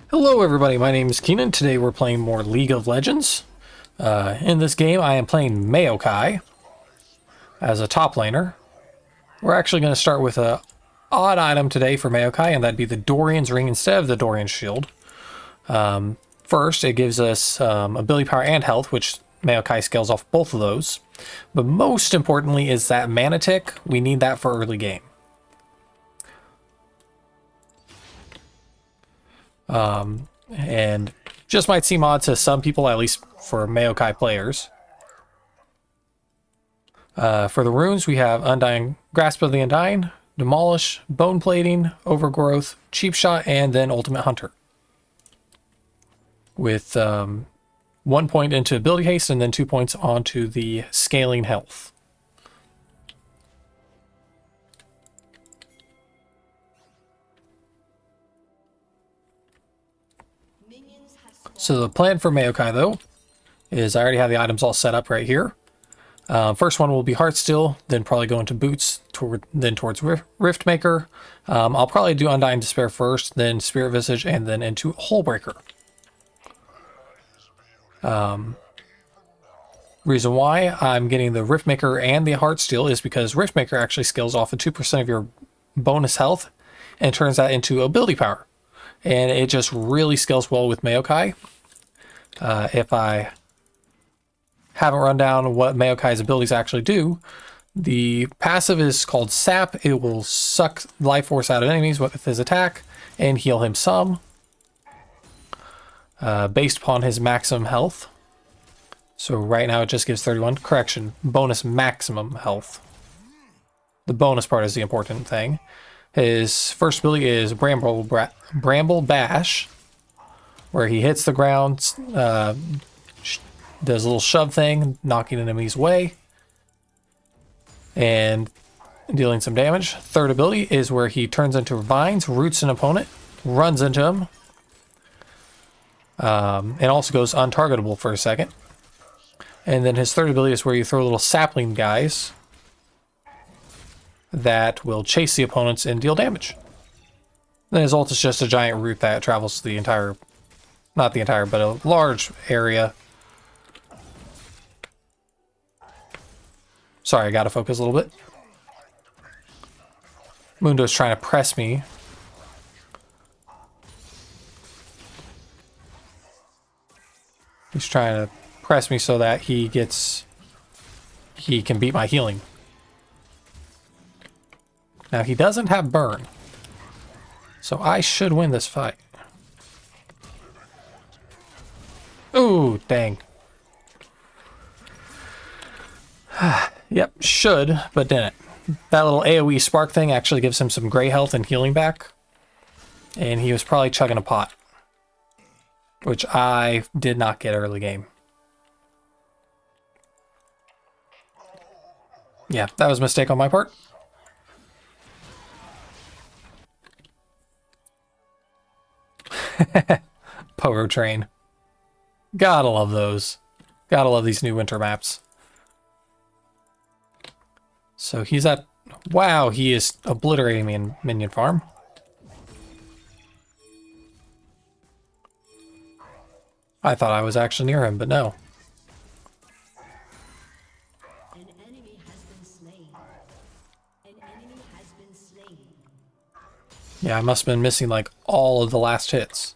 Hello everybody, my name is Keenan. Today we're playing more League of Legends. In this game I am playing Maokai as a top laner. We're actually going to start with a odd item today for Maokai, and that'd be the Dorian's Ring instead of the Dorian's Shield. First, it gives us ability power and health, which Maokai scales off both of those. But most importantly is that mana tick. We need that for early game. And just might seem odd to some people, at least for Maokai players. For the runes, we have Undying, Grasp of the Undying, Demolish, Bone Plating, Overgrowth, Cheap Shot, and then Ultimate Hunter. With 1 point into ability haste and then 2 points onto the scaling health. So the plan for Maokai, though, is I already have the items all set up right here. First one will be Heartsteel, then probably go into Boots, then towards Riftmaker. I'll probably do Undying Despair first, then Spirit Visage, and then into Hullbreaker. Reason why I'm getting the Riftmaker and the Heartsteel is because Riftmaker actually scales off of 2% of your bonus health and turns that into ability power. And it just really scales well with Maokai. If I haven't run down what Maokai's abilities actually do, the passive is called Sap. It will suck life force out of enemies with his attack and heal him some, based upon his maximum health. So right now it just gives 31. Correction, bonus maximum health. The bonus part is the important thing. His first ability is Bramble Bash, where he hits the ground, does a little shove thing, knocking enemies away, and dealing some damage. Third ability is where he turns into vines, roots an opponent, runs into him, and also goes untargetable for a second. And then his third ability is where you throw little sapling guys that will chase the opponents and deal damage. Then his ult is just a giant root that travels the entire, not the entire, but a large area. Sorry, I gotta focus a little bit. Mundo's trying to press me. He's trying to press me so that he can beat my healing. Now he doesn't have burn, so I should win this fight. Ooh, dang. Yep, should, but didn't. That little AoE spark thing actually gives him some gray health and healing back. And he was probably chugging a pot, which I did not get early game. Yeah, that was a mistake on my part. Pogo Train. Gotta love those. Gotta love these new winter maps. So he's at... Wow, he is obliterating me in minion farm. I thought I was actually near him, but no. An enemy has been slain. An enemy has been slain. Yeah, I must have been missing like all of the last hits.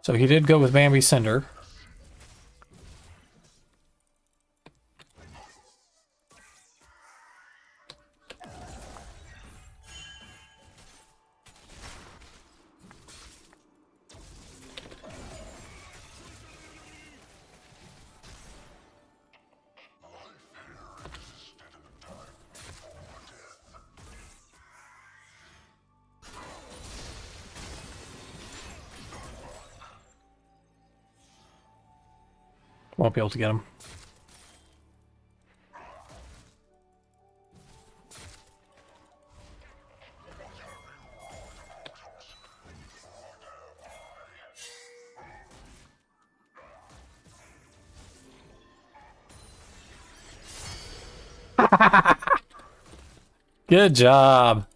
So he did go with Bambi's Cinder. Won't be able to get him. Good job.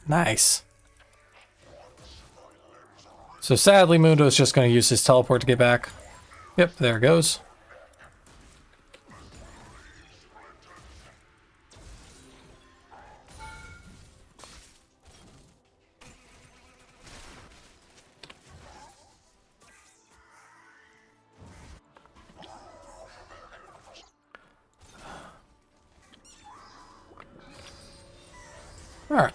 Nice. So sadly, Mundo is just going to use his teleport to get back. Yep, there it goes. All right.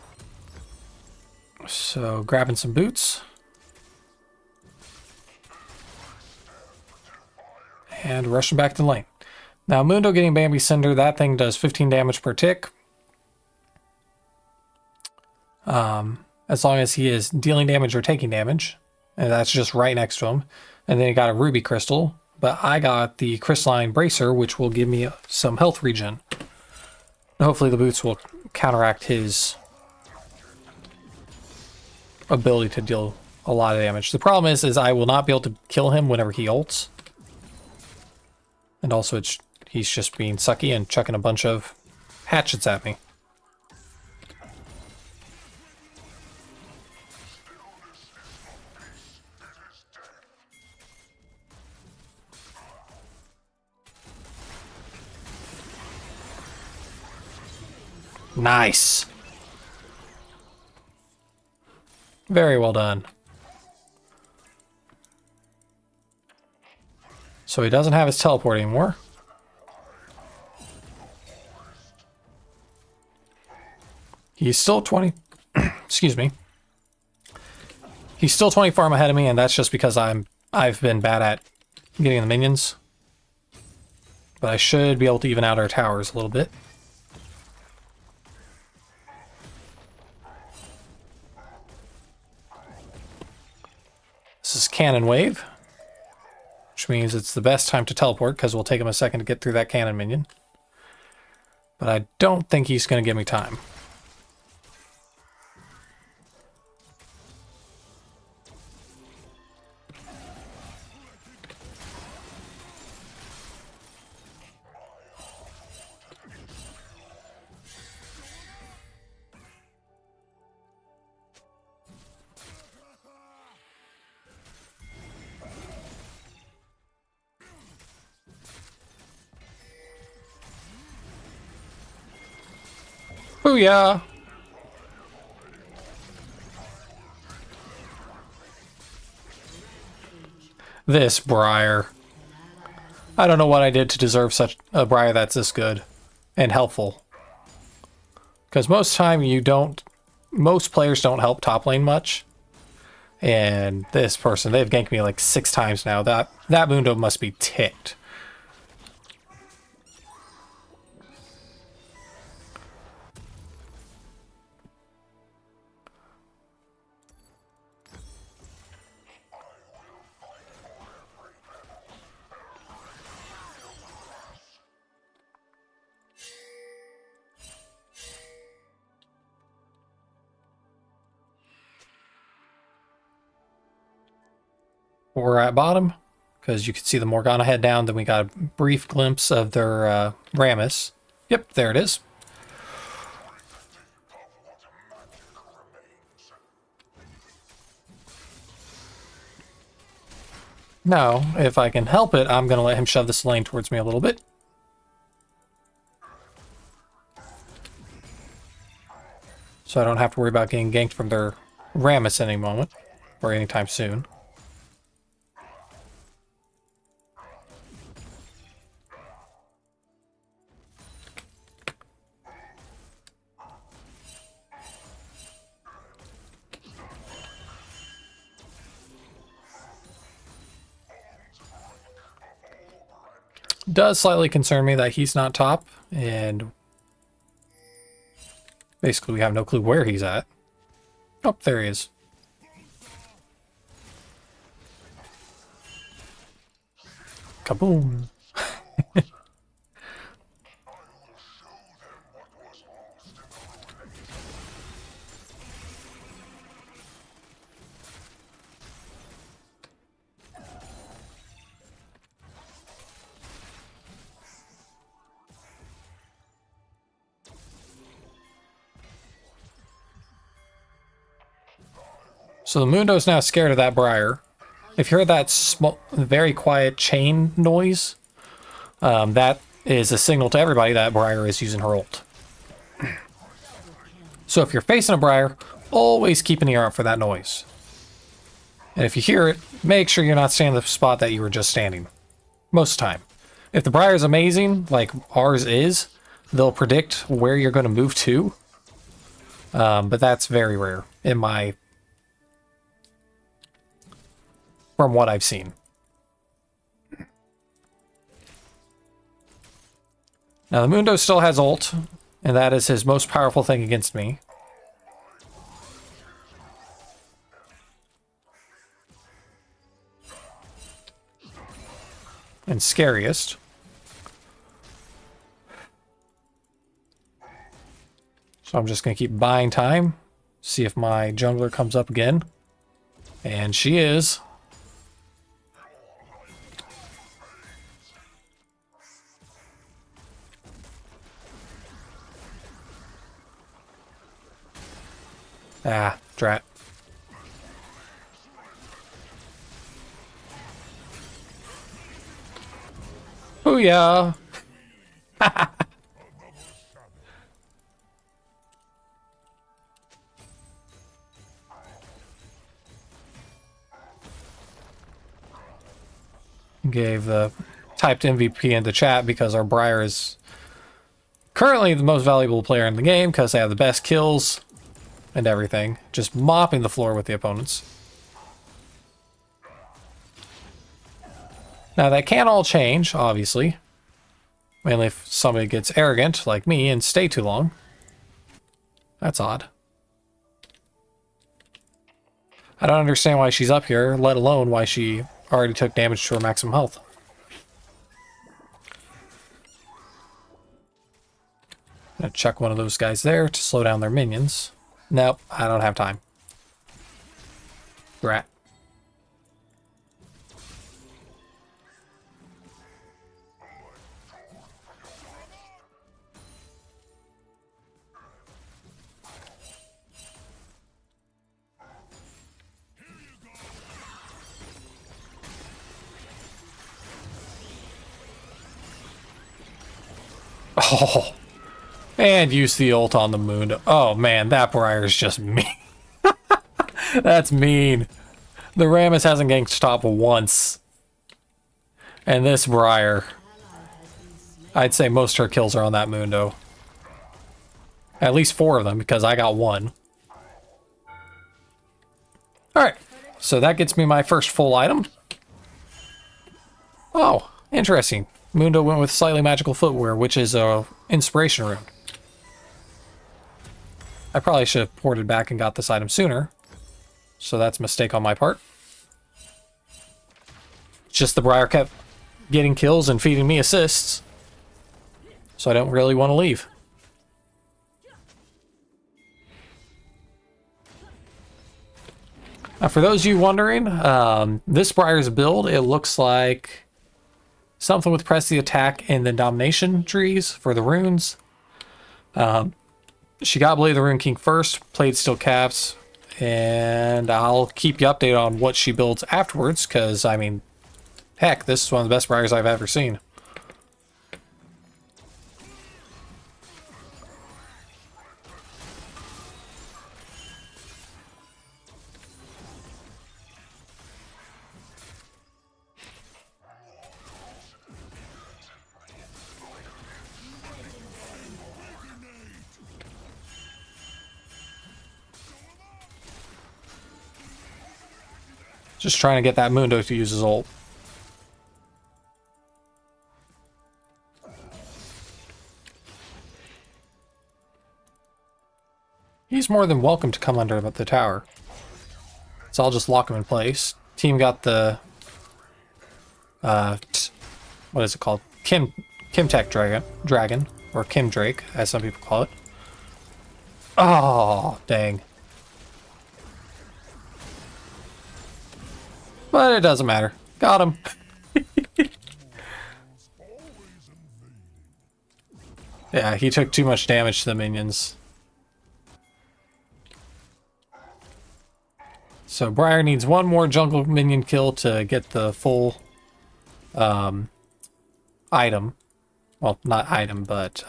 So grabbing some boots. And rushing back to the lane. Now, Mundo getting Bambi Cinder, that thing does 15 damage per tick. As long as he is dealing damage or taking damage. And that's just right next to him. And then he got a Ruby Crystal. But I got the Crystalline Bracer, which will give me some health regen. Hopefully the boots will counteract his ability to deal a lot of damage. The problem is I will not be able to kill him whenever he ults. And also he's just being sucky and chucking a bunch of hatchets at me. Nice. Very well done. So he doesn't have his teleport anymore. He's still 20. Excuse me. He's still 20 farm ahead of me, and that's just because I've been bad at getting the minions. But I should be able to even out our towers a little bit. This is Cannon Wave, which means it's the best time to teleport because we'll take him a second to get through that cannon minion. But I don't think he's going to give me time. Booyah! This Briar. I don't know what I did to deserve such a Briar that's this good and helpful. Because most players don't help top lane much. And this person, they've ganked me like 6 times now. That Mundo must be ticked. We're at bottom, because you can see the Morgana head down, then we got a brief glimpse of their Rammus. Yep, there it is. Now, if I can help it, I'm going to let him shove this lane towards me a little bit. So I don't have to worry about getting ganked from their Rammus any moment, or anytime soon. Does slightly concern me that he's not top, and basically we have no clue where he's at. Oh, there he is. Kaboom. So the Mundo's now scared of that Briar. If you hear that very quiet chain noise, that is a signal to everybody that Briar is using her ult. So if you're facing a Briar, always keep an ear out for that noise. And if you hear it, make sure you're not standing in the spot that you were just standing. Most of the time. If the Briar is amazing, like ours is, they'll predict where you're going to move to. But that's very rare from what I've seen. Now the Mundo still has ult, and that is his most powerful thing against me. And scariest. So I'm just going to keep buying time, see if my jungler comes up again. And she is. Ah, drat. Booyah! Gave the typed MVP in the chat because our Briar is currently the most valuable player in the game because they have the best kills and everything. Just mopping the floor with the opponents. Now that can all change, obviously. Mainly if somebody gets arrogant, like me, and stay too long. That's odd. I don't understand why she's up here, let alone why she already took damage to her maximum health. Gonna chuck one of those guys there to slow down their minions. Nope, I don't have time. Rat. Oh, and use the ult on the moon. Oh man, that Briar is just mean. That's mean. The Rammus hasn't ganked top once. And this Briar, I'd say most of her kills are on that Mundo. At least 4 of them, because I got 1. Alright, so that gets me my first full item. Oh, interesting. Mundo went with slightly magical footwear, which is a inspiration rune. I probably should have ported back and got this item sooner. So that's a mistake on my part. Just the Briar kept getting kills and feeding me assists. So I don't really want to leave. Now for those of you wondering, this Briar's build, it looks like something with press the attack and the Domination trees for the runes. She got Blade of the Rune King first, played Steel Caps, and I'll keep you updated on what she builds afterwards, because, I mean, heck, this is one of the best Briars I've ever seen. Just trying to get that Mundo to use his ult. He's more than welcome to come under the tower. So I'll just lock him in place. Team got the... what is it called? Kimtech Dragon. Or Kim Drake, as some people call it. Oh, dang. But it doesn't matter. Got him. Yeah, he took too much damage to the minions. So Briar needs one more jungle minion kill to get the full item. Well, not item, but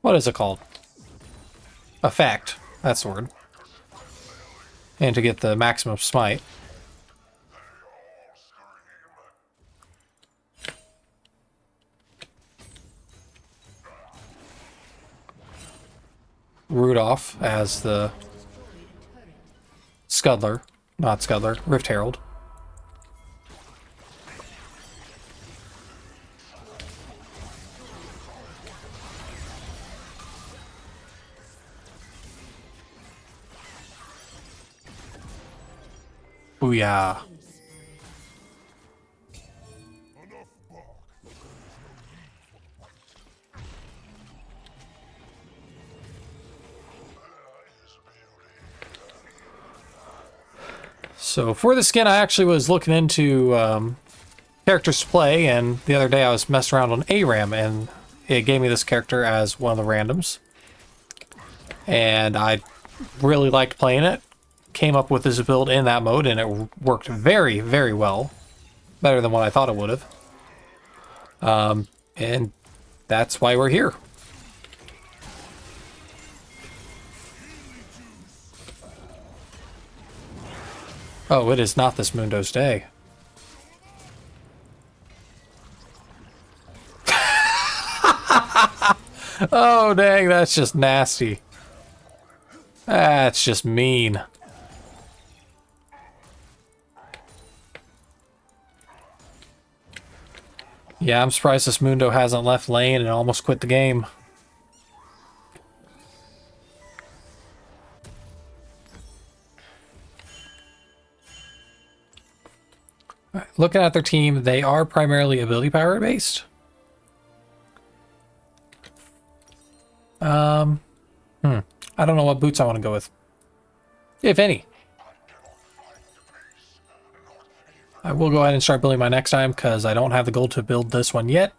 what is it called? Effect. That's the word. And to get the maximum smite. Rudolph as the Scuddler, not Scuddler, Rift Herald. Booyah. So for the skin, I actually was looking into characters to play, and the other day I was messing around on ARAM, and it gave me this character as one of the randoms. And I really liked playing it. Came up with this build in that mode, and it worked very, very well. Better than what I thought it would have. And that's why we're here. Oh, it is not this Mundo's day. Oh, dang, that's just nasty. That's just mean. Yeah, I'm surprised this Mundo hasn't left lane and almost quit the game. Right, looking at their team, they are primarily ability power based. I don't know what boots I want to go with, if any. I will go ahead and start building my next time because I don't have the gold to build this one yet.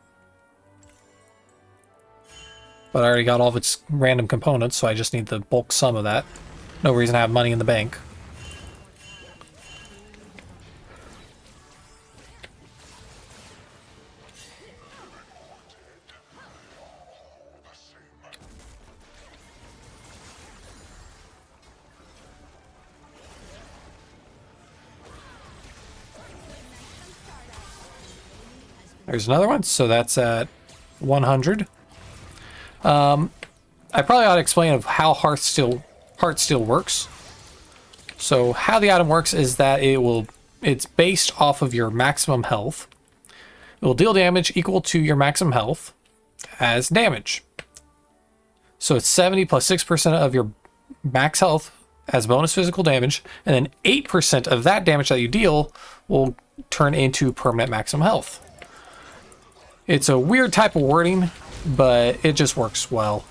But I already got all of its random components, so I just need the bulk sum of that. No reason to have money in the bank. There's another one, so that's at 100. I probably ought to explain of how Heartsteel works. So how the item works is that it's based off of your maximum health. It will deal damage equal to your maximum health as damage. So it's 70 plus 6% of your max health as bonus physical damage, and then 8% of that damage that you deal will turn into permanent maximum health. It's a weird type of wording, but it just works well.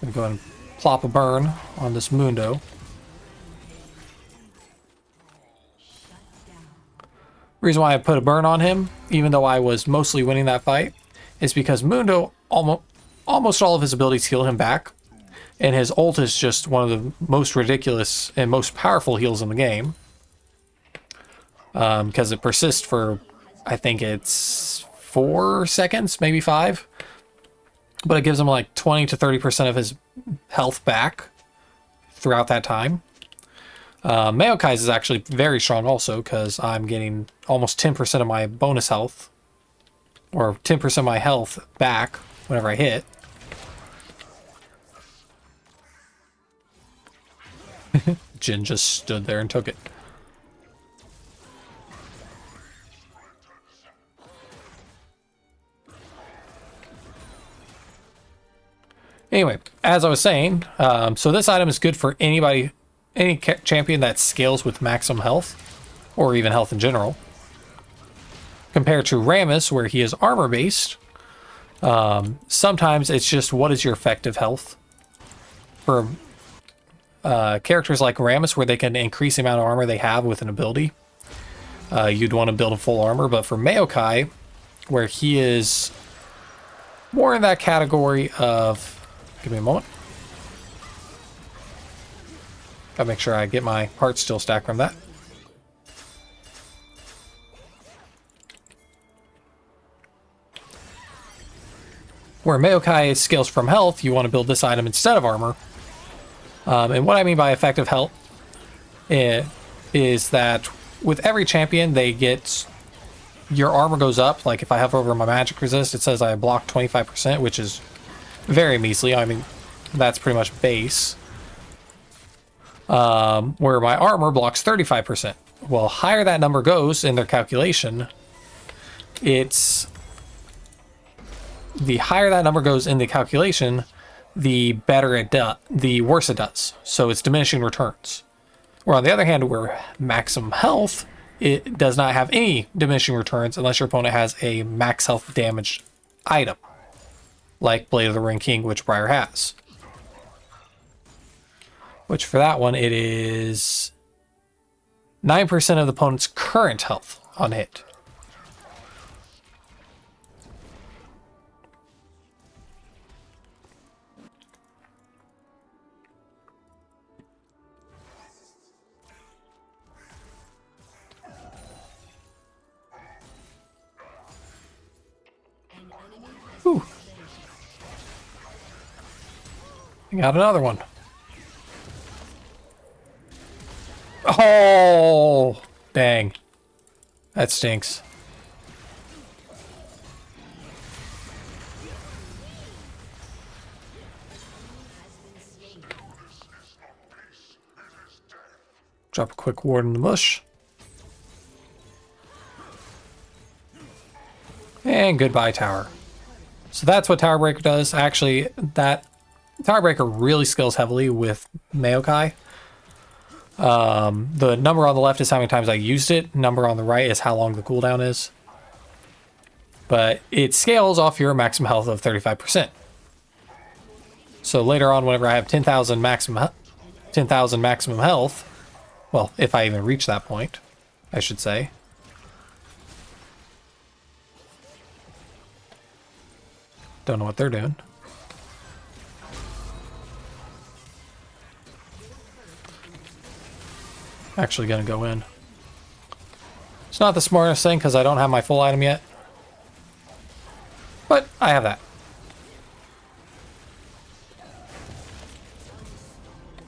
I'm going to go ahead and plop a burn on this Mundo. Reason why I put a burn on him, even though I was mostly winning that fight, is because Mundo, almost all of his abilities heal him back, and his ult is just one of the most ridiculous and most powerful heals in the game. Because it persists for, I think it's 4 seconds, maybe 5. But it gives him like 20 to 30% of his health back throughout that time. Maokai's is actually very strong also, because I'm getting almost 10% of my bonus health, or 10% of my health back whenever I hit. Jin just stood there and took it. Anyway, as I was saying, so this item is good for any champion that scales with maximum health, or even health in general. Compared to Rammus, where he is armor-based, sometimes it's just what is your effective health. For characters like Rammus, where they can increase the amount of armor they have with an ability, you'd want to build a full armor. But for Maokai, where he is more in that category of... Give me a moment. Gotta make sure I get my Heartsteel stack from that. Where Maokai scales from health, you want to build this item instead of armor. And what I mean by effective health is that with every champion, they get... Your armor goes up. Like if I hover over my magic resist, it says I block 25%, which is very measly. I mean, that's pretty much base. Where my armor blocks 35%. Well, higher that number goes in their calculation, the higher that number goes in the calculation, the better it does, the worse it does. So it's diminishing returns. Where on the other hand, where maximum health, it does not have any diminishing returns unless your opponent has a max health damage item, like Blade of the Ring King, which Briar has. Which for that one, it is 9% of the opponent's current health on hit. Whew. Got another one. Oh, dang. That stinks. Drop a quick ward in the mush. And goodbye, tower. So that's what Tower Breaker does. Actually, that Tower Breaker really scales heavily with Maokai. The number on the left is how many times I used it. Number on the right is how long the cooldown is. But it scales off your maximum health of 35%. So later on, whenever I have 10,000 maximum health, well, if I even reach that point, I should say. Don't know what they're doing. Actually gonna go in. It's not the smartest thing because I don't have my full item yet. But I have that.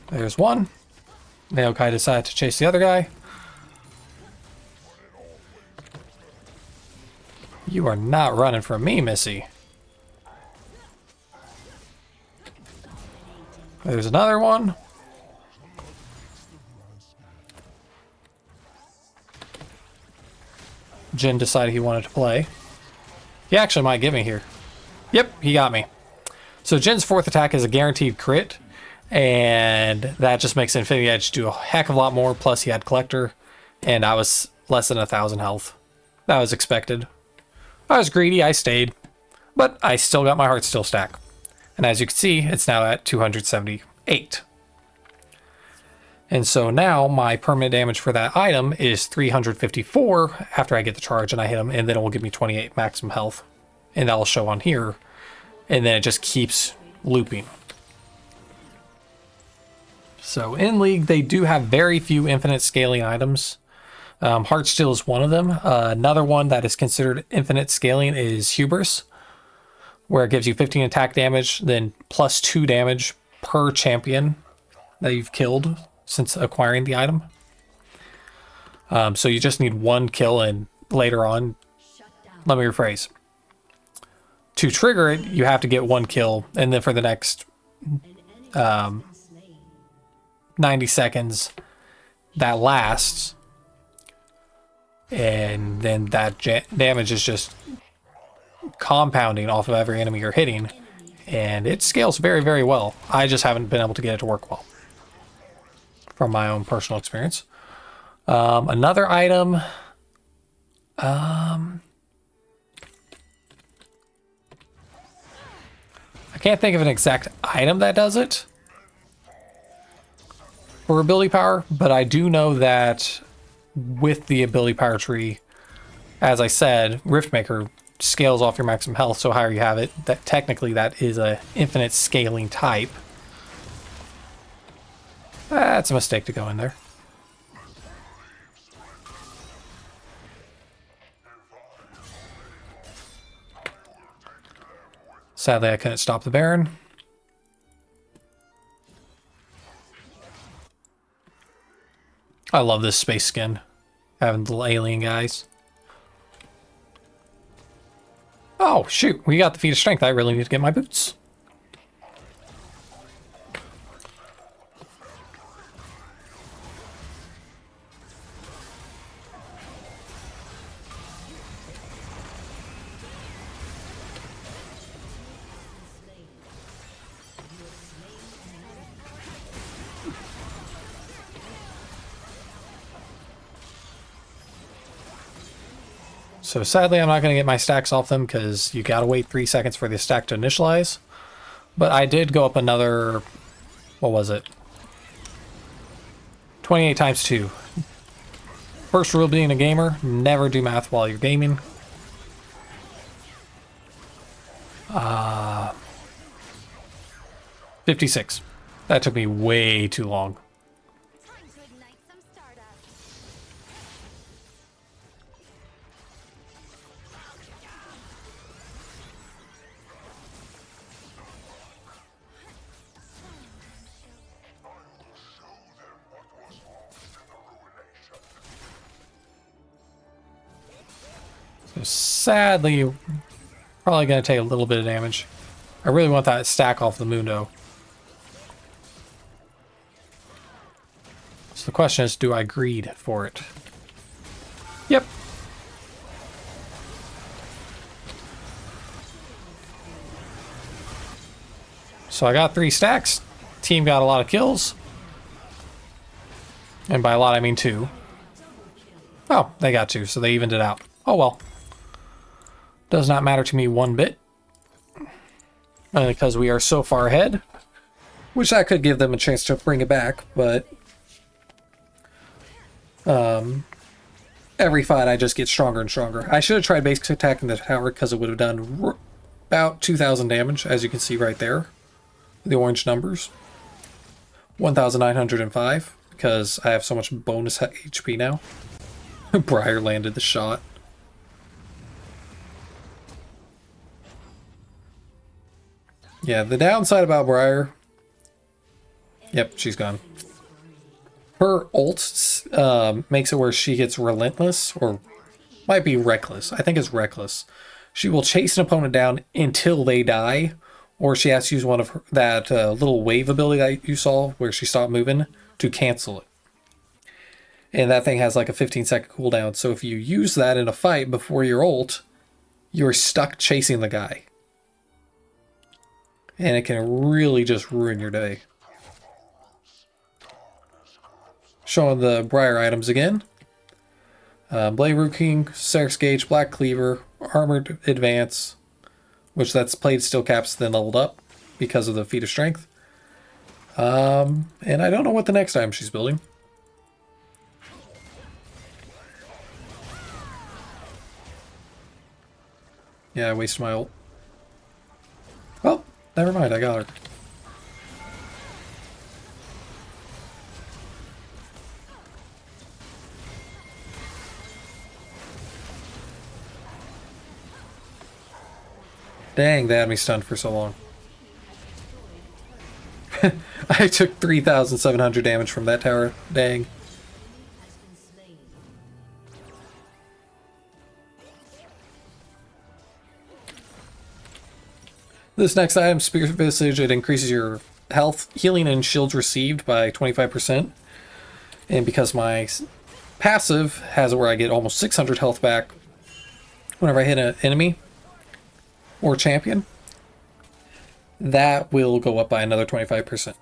There's one. Maokai decided to chase the other guy. You are not running from me, Missy. There's another one. Jin decided he wanted to play. He actually might get me here. Yep, he got me. So Jin's fourth attack is a guaranteed crit, and that just makes Infinity Edge do a heck of a lot more, plus he had Collector, and I was less than 1,000 health. That was expected. I was greedy, I stayed, but I still got my Heartsteel stack. And as you can see, it's now at 278. And so now my permanent damage for that item is 354 after I get the charge and I hit him, and then it will give me 28 maximum health. And that will show on here. And then it just keeps looping. So in League, they do have very few infinite scaling items. Heartsteel is one of them. Another one that is considered infinite scaling is Hubris, where it gives you 15 attack damage, then plus 2 damage per champion that you've killed since acquiring the item. So you just need one kill, and later on, let me rephrase. To trigger it, you have to get one kill, and then for the next 90 seconds, that lasts, and then that damage is just compounding off of every enemy you're hitting, and it scales very, very well. I just haven't been able to get it to work well from my own personal experience. Another item, I can't think of an exact item that does it for ability power, but I do know that with the ability power tree, as I said, Riftmaker scales off your maximum health, so higher you have it, that technically that is a infinite scaling type. That's a mistake to go in there. Sadly, I couldn't stop the Baron. I love this space skin. Having the little alien guys. Oh, shoot. We got the feat of strength. I really need to get my boots. So sadly, I'm not going to get my stacks off them because you got to wait 3 seconds for the stack to initialize. But I did go up another, what was it? 28 times 2. First rule being a gamer, never do math while you're gaming. 56. That took me way too long. So sadly, probably going to take a little bit of damage. I really want that stack off the Mundo. So the question is, do I greed for it? Yep. So I got 3 stacks. Team got a lot of kills. And by a lot, I mean 2. Oh, they got 2, so they evened it out. Oh well. Does not matter to me one bit. Only because we are so far ahead. Wish I could give them a chance to bring it back, but every fight I just get stronger and stronger. I should have tried basic attacking the tower because it would have done about 2,000 damage, as you can see right there. The orange numbers. 1,905, because I have so much bonus HP now. Briar landed the shot. Yeah, the downside about Briar... Yep, she's gone. Her ult makes it where she gets relentless, or might be reckless. I think it's reckless. She will chase an opponent down until they die, or she has to use one of that little wave ability that you saw where she stopped moving to cancel it. And that thing has like a 15-second cooldown, so if you use that in a fight before your ult, you're stuck chasing the guy. And it can really just ruin your day. Showing the Briar items again. Blade Root King, Serex Gauge, Black Cleaver, Armored Advance, which that's played still caps then leveled up because of the feat of strength. And I don't know what the next item she's building. Yeah, I wasted my ult. Well, never mind, I got her. Dang, they had me stunned for so long. I took 3,700 damage from that tower. Dang. This next item, Spirit Visage, it increases your health, healing, and shields received by 25%. And because my passive has it where I get almost 600 health back whenever I hit an enemy or champion, that will go up by another 25%.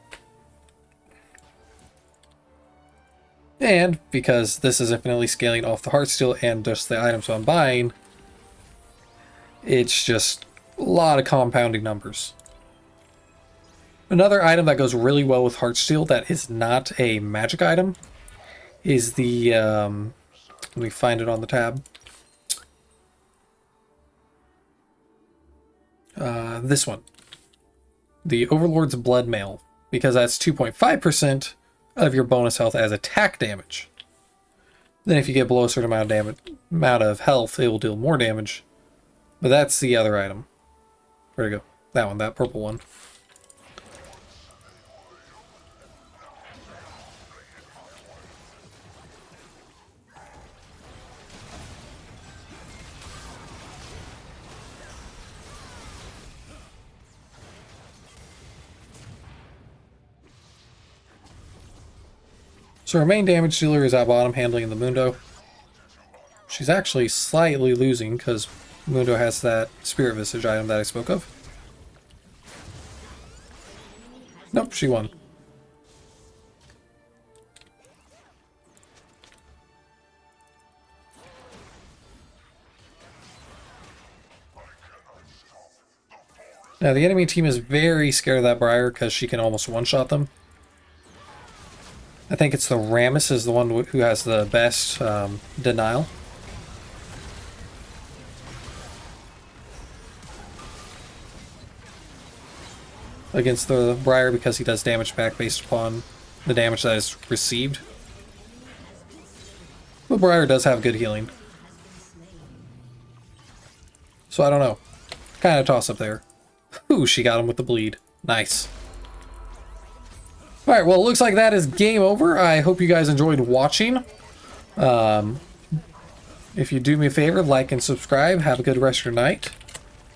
And because this is infinitely scaling off the Heartsteel and just the items I'm buying, it's just a lot of compounding numbers. Another item that goes really well with Heartsteel that is not a magic item is the, let me find it on the tab. This one. The Overlord's Blood Mail. Because that's 2.5% of your bonus health as attack damage. Then if you get below a certain amount of health, it will deal more damage. But that's the other item. Where'd it go? That one, that purple one. So our main damage dealer is at bottom, handling the Mundo. She's actually slightly losing because Mundo has that Spirit Visage item that I spoke of. Nope, she won. Now the enemy team is very scared of that Briar because she can almost one-shot them. I think it's the Rammus is the one who has the best denial. Against the Briar because he does damage back based upon the damage that is received. But Briar does have good healing. So I don't know. Kind of toss up there. Ooh, she got him with the bleed. Nice. Alright, well, it looks like that is game over. I hope you guys enjoyed watching. If you do me a favor, like and subscribe. Have a good rest of your night.